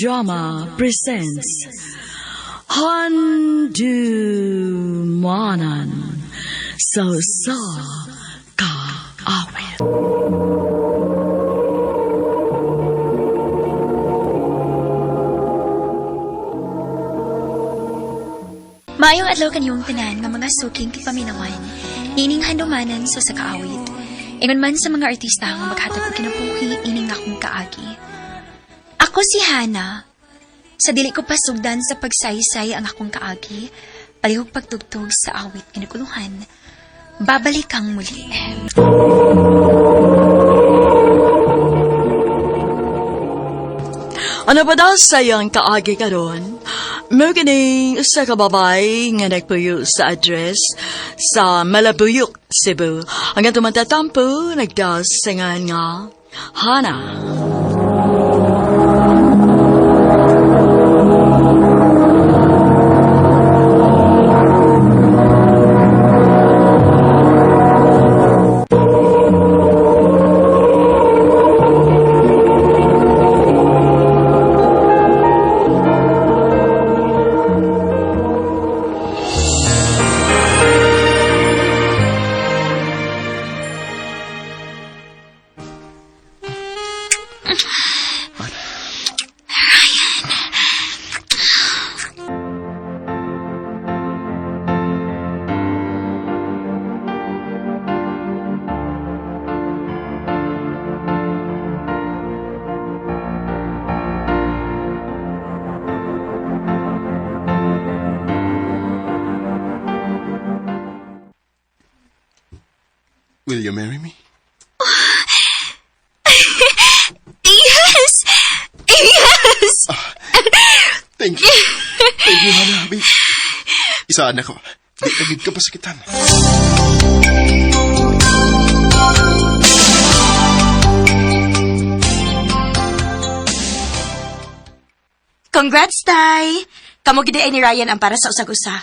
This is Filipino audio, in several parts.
Drama presents Handumanan So Ka Awit. Maayong adlaw kaniyong tanan nga mga suking paminawan, ining handumanan sa kaawit. Ingon man sa mga artista nga maghatag og kinabuhi ining akong kaagi. Ako si Hana. Sa dili ko pasugdan sa pagsaysay ang akong kaagi, palihog pagtugtog sa awit nga naguluhan. Babalik kang muli. Ano ba daw sayang kaagi karon? Mo kining usa ka babay nga nagpuyo sa address sa Malabuyok, Cebu. Hanggang tumatatampo, nagdasingan nga Hana. Will you marry me? Yes! Yes! Thank you. Thank you, Hana, babe. Isaan ako. Di tagid ka pa sakitan. Congrats, Tay! Kamo gid ni Ryan ang para sa usag-usa.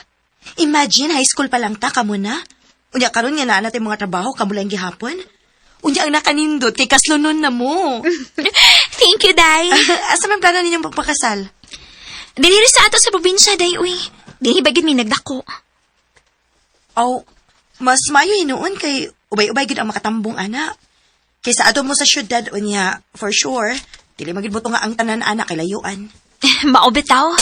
Imagine, high school pa lang ta, kamo na. Unya karon nga naa natin mga trabaho, kamo lang gihapon. Unya ang nakanindot, kay kaslunon na mo. Thank you, Day. Asa man plano ninyong pagpakasal? Dili sa ato sa probinsya, Day, uy. Dili bagid mi nagdako. Mas mayo hinuon kay ubay-ubay gid ang makatambong ana. Kay sa ato mo sa syudad, unya, for sure, dili magid mo nga ang tanan ana kay layuan. Mao bitaw.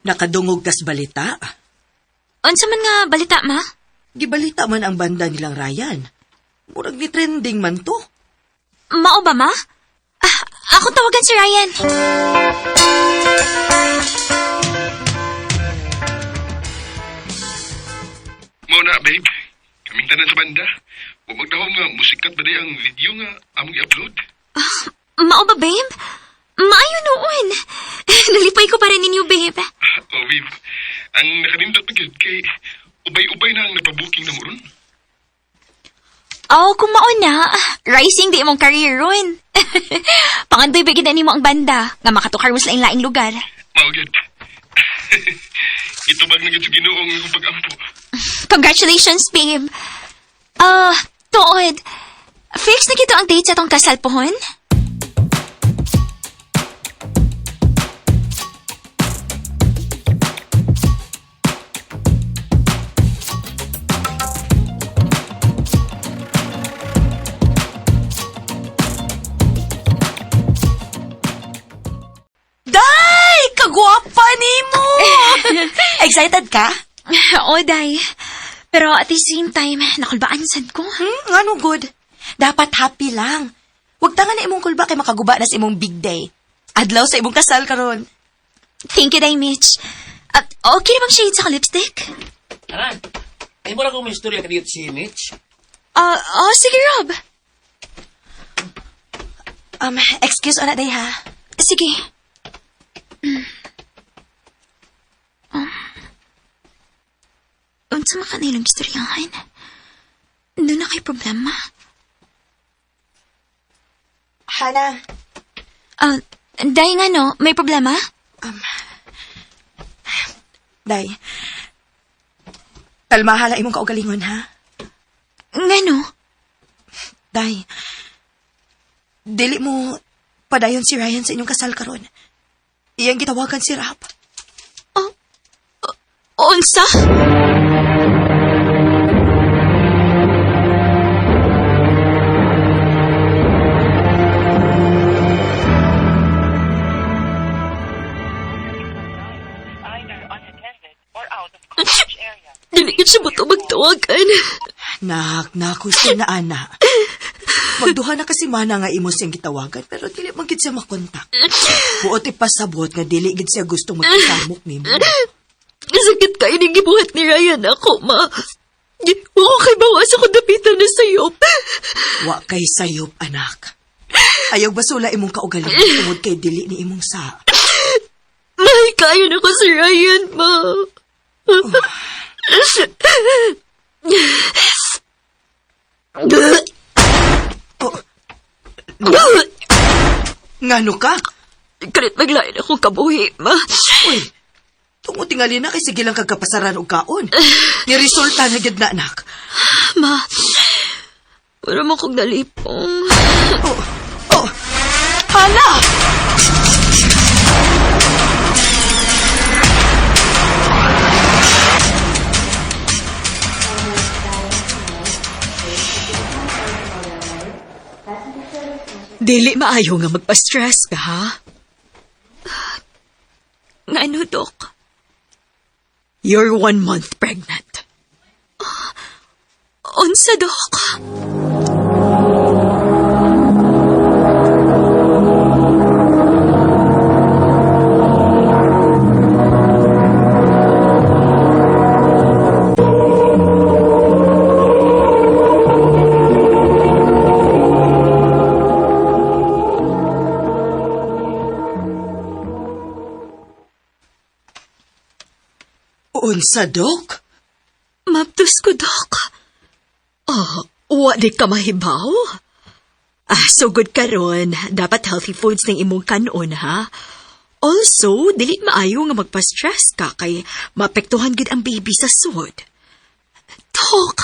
Nakadungog kas balita. Unsa man nga balita, ma? Gibalita man ang banda nilang Ryan. Murag ni trending man to. Mao ba, ma? Ako tawagan si Ryan. Muna, babe. Kaming tanan sa banda. Huwag magdahong nga musikat ba ang video nga among i-upload? Mao ba, babe? Maayo noon. Nalipay ko pa rin ninyo, babe. Babe. Ang nakanindot na gyud kay ubay-ubay na ang napabuking na mo ron. Kung maon na, rising di imong career ron. Pangandoy bigyan na nimo ang banda, nga makatukar mo sa laing lugar. Mao gyud. Itubag na gyud sa Ginoong akong pag-ampo. Congratulations, babe. Tuod. Fix na kito ang date sa tong kasal pohon? Day! Kagwapa ni mo! Excited ka? Oo, Day. Pero at the same time, nakulbaan sad ko. Nga no good. Dapat happy lang. Huwag tangan na imong kulba kay makaguba na sa imong big day. Adlaw sa imong kasal karon. Thank you, Day, Mitch. Okay na bang shade sa lipstick? Aran, ay mo na kung may istorya ka dito si Mitch. Sige, Rob. Excuse ona day ha. Sige. Unsa man kanilong istoryahan? Doon na kay problema. Hana, Dahil nga no, may problema? Day, kalmahala imong kaugalingon, ha? Ngano? Day, dili mo padayon si Ryan sa inyong kasal karon. Iyang gitawagan si Rap. Unsa? either unattended or out of coverage area. Dili gid siya mo to magtawagan. Nakusto na ana. Magduha na kasi mana nga imo siyang gitawagan pero dili man gid siya makontak. Buot ipasabot nga dili gid siya gustong magkasamok nimo. Sakit ka ining gibuhat ni Ryan ako, ma. Wa ko kay bawas ako dapitan na sayop. Wa kay sayop, anak. Ayaw basula imong kaugalingon tungod kay dili ni imong sa. Mahay kayo na ko si Ryan, ma. Ngano ka? Kalit maglain akong kabuhi, ma. Uy, tungod tingali na kay sige lang kagkapasaran og kaon. Niresulta na gid na, anak. Ma, wala mo kong nalipong. Oh, hala! Dili maayo nga magpa-stress ka, ha? Ngano, Dok? You're 1 month pregnant. Unsa, Dok? Unsa, Dok? Mabtos ko, Dok. Wa di ka mahibaw? So good ka ron. Dapat healthy foods ng imong kanon, ha? Also, dili maayo nga magpa-stress ka kay maapektuhan gid ang baby sa sud. Dok.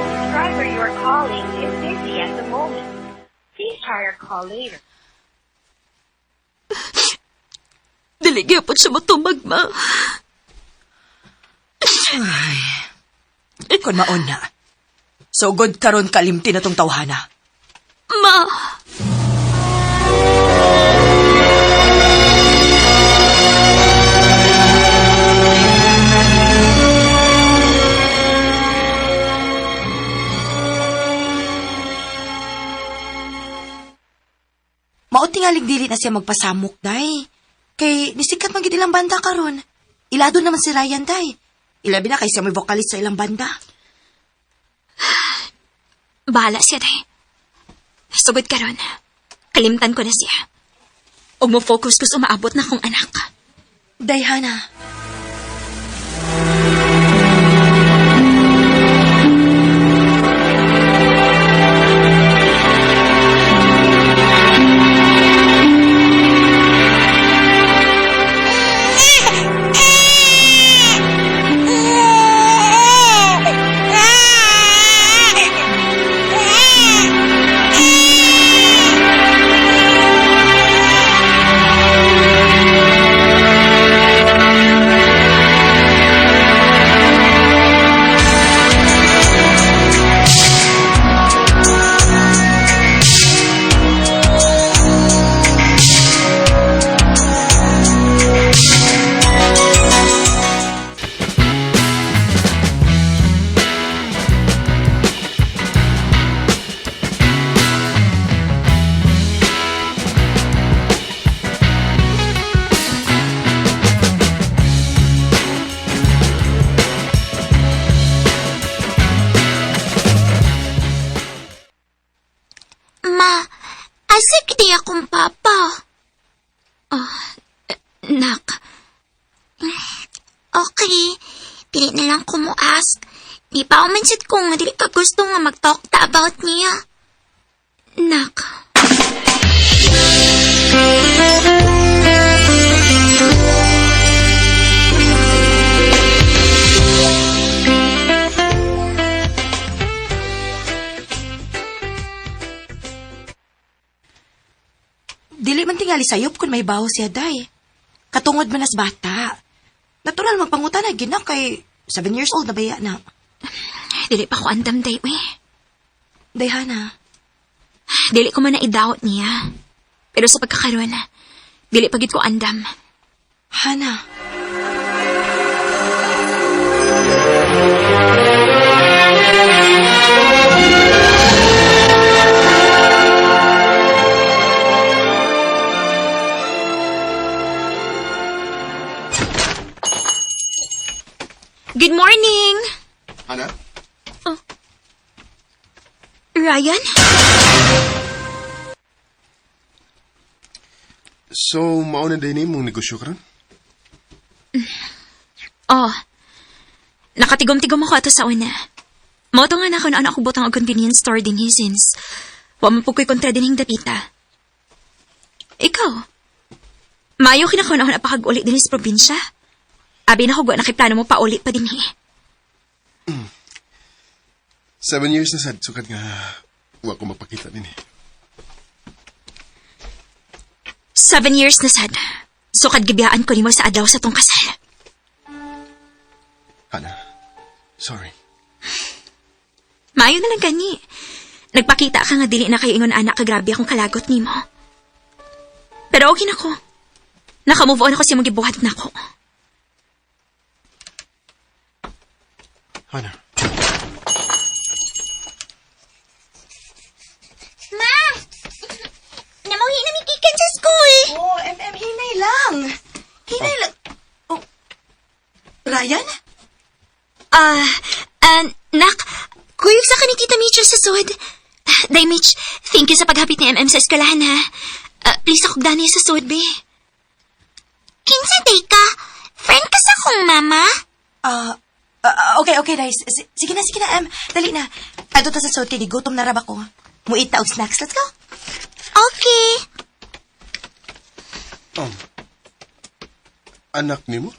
Subscriber you are calling is busy at the moment. Please try your call later. Dili gyapon siya matumag, ma. Kon maon na. So good karon kalimti na tong tawhana. Ma. Mao tingaling dili na siya magpasamok, day. Kay nisikat man gid ilang banda karon. Ilado naman si Ryan, day. Ilabi na kay siya may vocalist sa ilang banda. Bahala siya, day. Sugod ka ron. Kalimtan ko na siya. Og mo focus ko sa maabot na kong anak. Day, Hana. Asik di akong papa. Nak. Okay, dili na lang ko mo ask. Di pa man sad ko nga dili ka gusto nga mag-talk ta about niya. Nak. Dili man tingali sayop kung may baho siya, day. Katungod man as bata. Natural magpangutan na gina kay 7 years old na baya na. Dili pa ko andam, day, we. Day, Hana. Dili ko man na i-doubt niya. Pero sa pagkakaroon, dili pagit ko andam. Hana. Good morning! Hana? Ryan? So, mauna din mong negosyo ka ron? Oh. Nakatigom-tigom ako ato sa una. Moto nga na ako na ako butang og convenience store din since wa man po ko'y kontra din dapita. Ikaw? Mayo kinakaw na ako napakag-uli din sa probinsya. Abi na ko gwa nakiplano mo pa uli pa din 7 years na sad, sukat nga wa ko mapakita din 7 years na sad. Sukad gibiyaan ko nimo sa adlaw sa tong kasal. Hana, sorry. Maayo na lang gani. Nagpakita ka nga dili na kayo ingon anak kagrabe akong kalagot nimo. Pero okay na ko. Naka-move on ako sa mong gibuhat na ko. Hana. Ma! Namuhi na mikikan sa school! Oh, hinay lang. Hinay lang. Oh. Ryan? Nak, kuyog sa ka ni Tita Mitchell sa sud. Day, Mitch, thank you sa paghapit ni MM sa eskalahan, ha? Please ako gani sa sud, be. Kinsa, day ka? Friend ka sa kong mama? Okay, Day. Sige na, dali na. Ato ta sa sote, di gutom na raba ko. Muit ta og snacks. Let's go. Okay. Anak ni mo?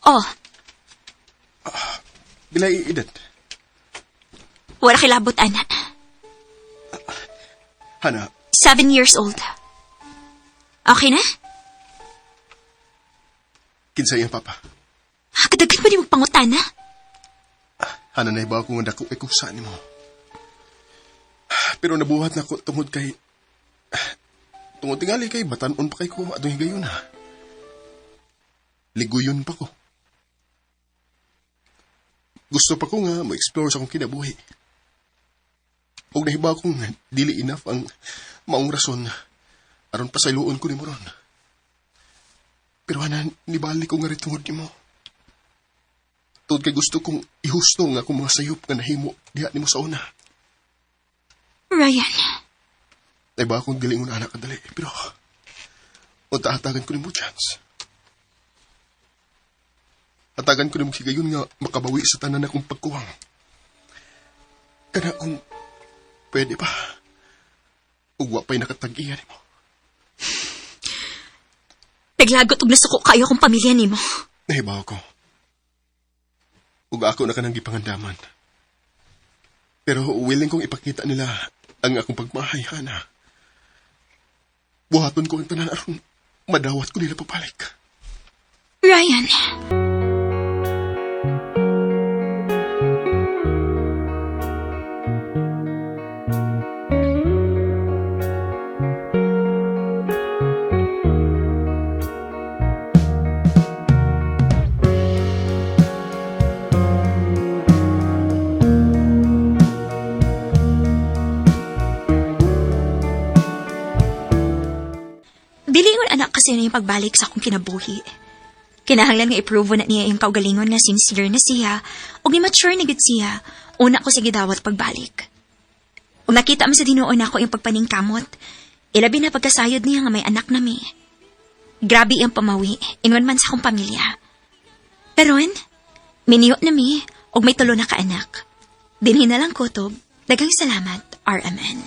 Oh, Bilay edad? wala kilabot, ana. Hana, 7 years old. Okay na? kinsa iyang papa? Kadagan pa di magpangutan, ha? Hana, naibaw ko nga dako ay kusa ni mo. Pero nabuhat na ko tungod kay... Tungod tingali kay batanon pa kay ko atong higayon ha. Liguyon pa ko. Gusto pa ko nga ma-explore sa akong kinabuhi. Og nahibaw ko nga dili enough ang maong rason aron pasayloon ko ni mo ron. Pero Hana, nibali ko nga rin tungod ni mo. Tungod kay gusto kong ihusto nga akong mga sayop nga nahimo diha ni mo sa una. Ryan. Ay ba akong gilingon anak kadali, pero unta-hatagan ko ni mo chance. Hatagan ko ni mo higayon nga makabawi sa tanan akong pagkuwang. Kana kung pwede pa, ugwa pa'y nakatag-iya ni mo. Naglagot og nasuko kayo akong pamilya nimo. Nahibaw ko. Ug ako na kanang gipangandaman. Pero willing kong ipakita nila ang akong pagmahay, Hana. Buhaton ko ang tanan aron madawat ko nila papalik. Ryan. Dilingon anak kasi na yung pagbalik sa akong kinabuhi. Kinahanglan nga i-prove na niya yung kaugalingon nga sincere na siya o mature na gud siya, una ko sige dawat pagbalik. Kung nakita mo sa dinuon ako yung pagpaningkamot, ilabi na pagkasayod niya nga may anak na mi. Grabe ang pamawi, ingon man sa akong pamilya. Karon, miniyo na mi, og may tulo na kaanak. Dinhi na lang kutob, daghang salamat, RMN.